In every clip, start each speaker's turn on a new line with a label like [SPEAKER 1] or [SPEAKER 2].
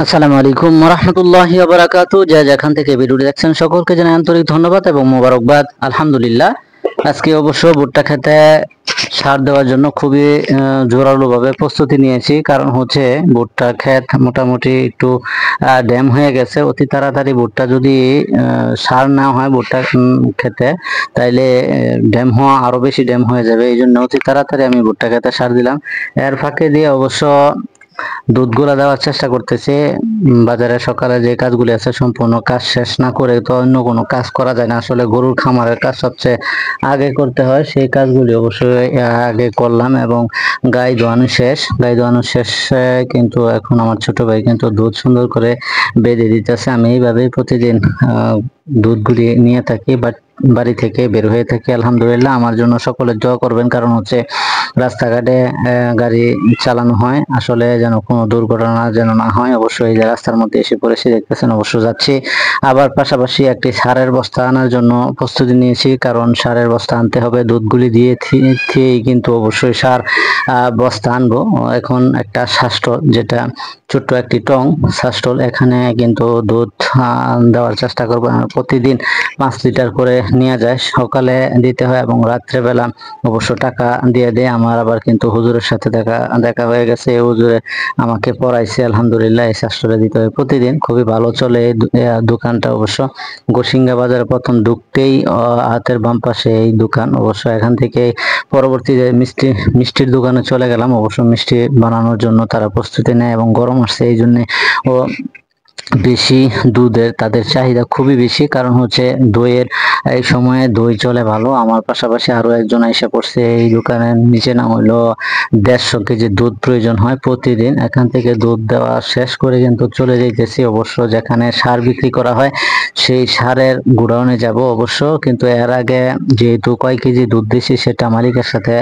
[SPEAKER 1] আসসালামু আলাইকুম ওয়া রাহমাতুল্লাহি ওয়া বারাকাতুহু। যা যেখান থেকে ভিডিওটি দেখছেন সকলকে জানাই আন্তরিক ধন্যবাদ এবং মোবারকবাদ। আলহামদুলিল্লাহ, আজকে অবশ্য ভুট্টা খেতে সার দেওয়ার জন্য খুবই জোরালো ভাবে প্রস্তুতি নিয়েছি। কারণ হচ্ছে ভুট্টা ক্ষেত মোটামুটি একটু ড্যাম হয়ে গেছে। অতি তাড়াতাড়ি ভুট্টা যদি সার না হয় ভুট্টা খেতে, তাইলে ড্যাম হওয়া আরো বেশি ড্যাম হয়ে যাবে। এই জন্য অতি তাড়াতাড়ি আমি ভুট্টা খেতে সার দিলাম। এর ফাঁকে দিয়ে অবশ্য দুধগুলা দেওয়ার চেষ্টা করতেছি। বাজারে সকালে যে কাজগুলি আছে সম্পূর্ণ কাজ শেষ না করে তো অন্য কোনো কাজ করা যায় না। আসলে গরুর খামারের কাজ সবচেয়ে আগে করতে হয়, সেই কাজগুলি অবশ্যই আগে করলাম এবং গাই দোয়ানো শেষে কিন্তু এখন আমার ছোট ভাই কিন্তু দুধ সুন্দর করে বেঁধে দিতেছে। আমি এইভাবেই প্রতিদিন দুধগুলি নিয়ে থাকি, বাট বাড়ি থেকে বের হয়ে থাকি। আলহামদুলিল্লাহ, আমার জন্য সকলে দোয়া করবেন। কারণ হচ্ছে রাস্তাঘাটে গাড়ি চালানো হয়, আসলে যেন কোনো দুর্ঘটনা যেন না হয়। অবশ্যই যে রাস্তার মধ্যে এসে পড়েছি দেখতেছেন, অবশ্য যাচ্ছি। আবার পাশাপাশি একটি সারের বস্তা আনার জন্য প্রস্তুতি নিয়েছি, কারণ সারের বস্তা আনতে হবে। দুধগুলি দিয়েই কিন্তু অবশ্যই সার বস্তা আনবো। এখন একটা শাস্টল, যেটা ছোট্ট একটি টং শাস্টল, এখানে কিন্তু দুধ দেওয়ার চেষ্টা করবো। প্রতিদিন 5 লিটার করে নিয়ে যায়, সকালে দিতে হয় এবং রাত্রেবেলা অবশ্য টাকা দিয়ে দেয়। আমার আবার কিন্তু হুজুরের সাথে দেখা হয়ে গেছে, হুজুরে আমাকে পড়াইছে। আলহামদুলিল্লাহ, এই শাস্ত্রে দিতে হয় প্রতিদিন। খুবই ভালো চলে এই দোকানটা। অবশ্য গোসিঙ্গা বাজারে প্রথম ঢুকতেই হাতের বাম পাশে এই দোকান। অবশ্য এখান থেকে পরবর্তীতে মিষ্টির দোকানে চলে গেলাম। অবশ্য মিষ্টি বানানোর জন্য তারা প্রস্তুতি নেয় এবং গরম আসছে এই জন্য ও বেশি দুধের তাদের চাহিদা খুবই বেশি। কারণ হচ্ছে দইয়ের এই সময়ে দই চলে ভালো। আমার পাশাপাশি আরো একজন এসে পড়ছে এই দোকানের নিচে, নাম হইলো 150 কেজি দুধ প্রয়োজন হয় প্রতিদিন। এখান থেকে দুধ দেওয়া শেষ করে কিন্তু চলে যাইতেছি অবশ্য যেখানে সার বিক্রি করা হয় সেই সারের গোডাউনে যাব অবশ্য। কিন্তু এর আগে যেহেতু কয় কেজি দুধ দিছি সেটা মালিকের সাথে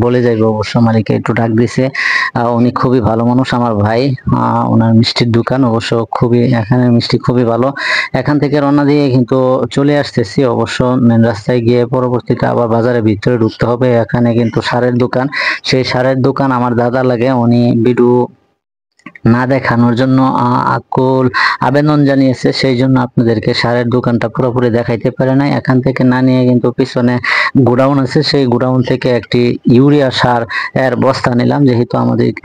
[SPEAKER 1] বলে যাইব। অবশ্য মালিকে একটু ডাক দিছে, উনি খুবই ভালো মানুষ, আমার ভাই। ওনার মিষ্টির দোকান, অবশ্য খুবই এখানে মিষ্টি খুবই ভালো। এখান থেকে রওনা দিয়ে কিন্তু চলে আসতেছি অবশ্য মেন রাস্তায় গিয়ে। পরবর্তীতে আবার বাজারের ভিতরে ঢুকতে হবে। এখানে কিন্তু সারের দোকান, সেই সারের দোকান আমার দাদা লাগে, উনি ভিডিও না দেখানোর জন্য আকুল আবেদন জানিয়েছে। সেই জন্য আপনাদেরকে সারের দোকানটা পুরোপুরি দেখাইতে পারে নাই। এখান থেকে না নিয়ে কিন্তু পিছনে গোডাউন আছে, সেই গোডাউন থেকে একটি ইউরিয়া সার এর বস্তা নিলাম। যেহেতু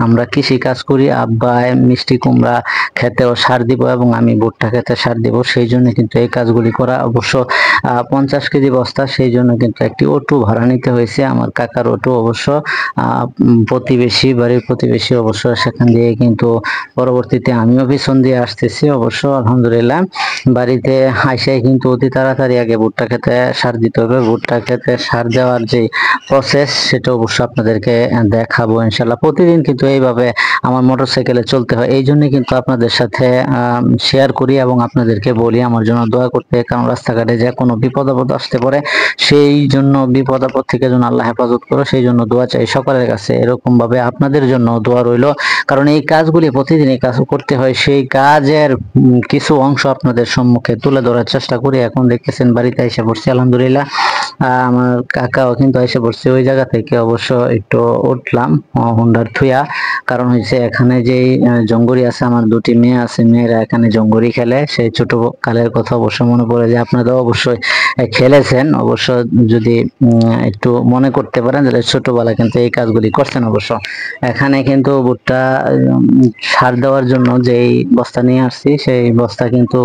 [SPEAKER 1] আমরা কৃষি কাজ করি, আব্বা মিষ্টি কুমড়া খেতেও সার দিব এবং আমি ভুট্টা খেতে সার দিব, সেই জন্য কিন্তু এই কাজগুলি করা। অবশ্য 50 কেজি বস্তা, সেই জন্য কিন্তু একটি অটো ভাড়া নিতে হয়েছে, আমার কাকার অটো। অবশ্য বাড়ির প্রতিবেশী অবশ্য সেখান দিয়ে কিন্তু পরবর্তীতে আমিও পিছন দিয়ে আসতেছি। অবশ্য আলহামদুলিল্লাহ, বাড়িতে আইসাই কিন্তু অতি তাড়াতাড়ি আগে ভুট্টা খেতে সার দিতে হবে। ভুট্টা খেতে সার দেওয়ার যে প্রসেস সেটা অবশ্য আপনাদেরকে দেখাবো ইনশাল্লাহ। প্রতিদিন কিন্তু এইভাবে আমার মোটরসাইকেলে চলতে হয়, এই জন্য কিন্তু আপনাদের সাথে শেয়ার করি এবং আপনাদেরকে বলি আমার জন্য দোয়া করতে। কারণ রাস্তাঘাটে যে কোনো বিপদ আপদ আসতে পারে, সেই জন্য বিপদ আপদ থেকে যেন আল্লাহ হেফাজত করো, সেই জন্য দোয়া চাই সকলের কাছে। এরকম ভাবে আপনাদের জন্য দোয়া রইল। কারণ এই কাজগুলি প্রতিদিনই কাজ করতে হয়, সেই কাজের কিছু অংশ আপনাদের সম্মুখে তুলে ধরার চেষ্টা করি। এখন দেখতেছেন বাড়িতে এসে পড়ছি আলহামদুলিল্লাহ। আমার কাকাও কিন্তু এসে পড়ছে ওই জায়গা থেকে। অবশ্য একটু উঠলাম হুন্ডার থুয়া, কারণ হচ্ছে এখানে যে জঙ্গরি আছে, আমার দুটি মেয়ে আছে, মেয়েরা এখানে জঙ্গরি খেলে। সেই ছোট কালের কথা অবশ্য মনে পড়ে যে আপনারা অবশ্যই খেলেছেন। অবশ্য যদি একটু মনে করতে পারেন তাহলে ছোটবেলা কিন্তু এই কাজগুলি করছেন। অবশ্য এখানে কিন্তু ভুট্টা সার দেওয়ার জন্য যেই বস্তা নিয়ে আসছি সেই বস্তা কিন্তু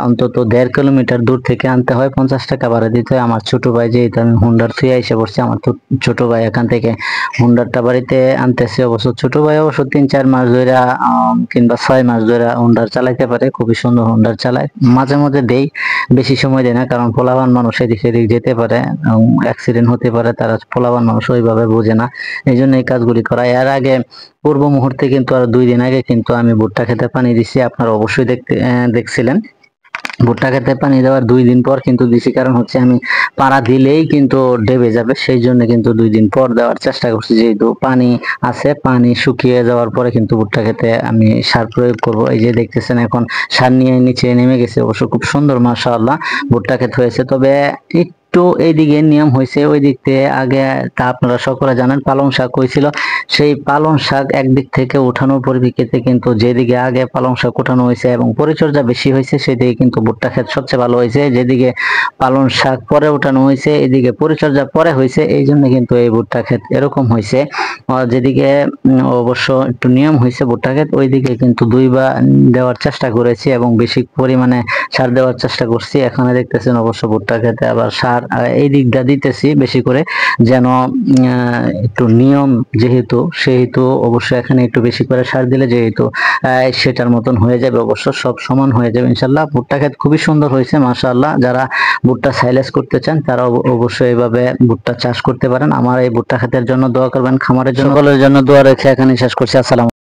[SPEAKER 1] অন্তত 1.5 কিলোমিটার দূর থেকে আনতে হয়, 50 টাকা ভাড়া দিতে হয়। আমার ছোট ভাই, যেহেতু আমি হুন্ডার থুয়ে এসে পড়ছি, আমার তো ছোট ভাই এখান থেকে হুন্ডারটা বাড়িতে আনতেছে। অবশ্য ছোট ভাই অবশ্য 3-4 মাস ধরে কিংবা 6 মাস ধরে হুন্ডার চালাইতে পারে, খুবই সুন্দর হুন্ডার চালায়। মাঝে মধ্যে দেই, বেশি সময় দেয় না, কারণ পোলাবান মানুষ এদিক সেদিক যেতে পারে, অ্যাক্সিডেন্ট হতে পারে, তারা পোলাবান মানুষ ওইভাবে বোঝে না, এই জন্য এই কাজগুলি করা। এর আগে পূর্ব মুহূর্তে কিন্তু আর 2 দিন আগে কিন্তু আমি ভুট্টা খেতে পানি দিছি, আপনারা অবশ্যই দেখছিলেন। ভুট্টা খেতে পানি দেওয়ার 2 দিন পর কিন্তু দিছি, কারণ হচ্ছে আমি পাড়া দিলেই কিন্তু ডেবে যাবে, সেই জন্য কিন্তু 2 দিন পর দেওয়ার চেষ্টা করছি। যেহেতু পানি আছে, পানি শুকিয়ে যাওয়ার পরে কিন্তু ভুট্টা খেতে আমি সার প্রয়োগ করব। এই যে দেখতেছেন এখন সার নিয়ে নিচে নেমে গেছে, অবশ্য খুব সুন্দর মাশাআল্লাহ ভুট্টা ক্ষেত হয়েছে। তবে একটু এইদিকে নিয়ম হয়েছে, ওই দিক থেকে আগে তা আপনারা সকলে জানেন পালং শাক হয়েছিল। সেই পালং শাক একদিক থেকে উঠানোর পরিপ্রেক্ষিতে কিন্তু যেদিকে আগে পালং শাক উঠানো হয়েছে এবং পরিচর্যা বেশি হয়েছে সেদিকে কিন্তু ভুট্টা ক্ষেত সবচেয়ে ভালো হয়েছে। যেদিকে পালং শাক পরে উঠানো হয়েছে এদিকে পরিচর্যা পরে হয়েছে, এই জন্য কিন্তু এই ভুট্টা ক্ষেত এরকম হয়েছে। যেদিকে অবশ্য একটু নিয়ম হয়েছে ভুট্টা ক্ষেত ওইদিকে কিন্তু দুইবার দেওয়ার চেষ্টা করেছি এবং বেশি পরিমাণে সার দেওয়ার চেষ্টা করছি। এখানে দেখতেছেন অবশ্য ভুট্টা ক্ষেতে আবার সার এই দিকটা দিতেছি বেশি করে, যেন একটু নিয়ম যেহেতু সেহেতু অবশ্যই এখানে একটু বেশি করে সার দিলে যেহেতু সেটার মতন হয়ে যাবে, অবশ্য সব সমান হয়ে যাবে ইনশাল্লাহ। ভুট্টা ক্ষেত খুবই সুন্দর হয়েছে মাশাআল্লাহ। যারা ভুট্টা সাইলেজ করতে চান তারা অবশ্যই এইভাবে ভুট্টা চাষ করতে পারেন। আমার এই ভুট্টা ক্ষেতের জন্য দোয়া করবেন, খামারের জন্য সকলের জন্য দোয়া রেখে এখানে শেষ করছি। আসসালাম।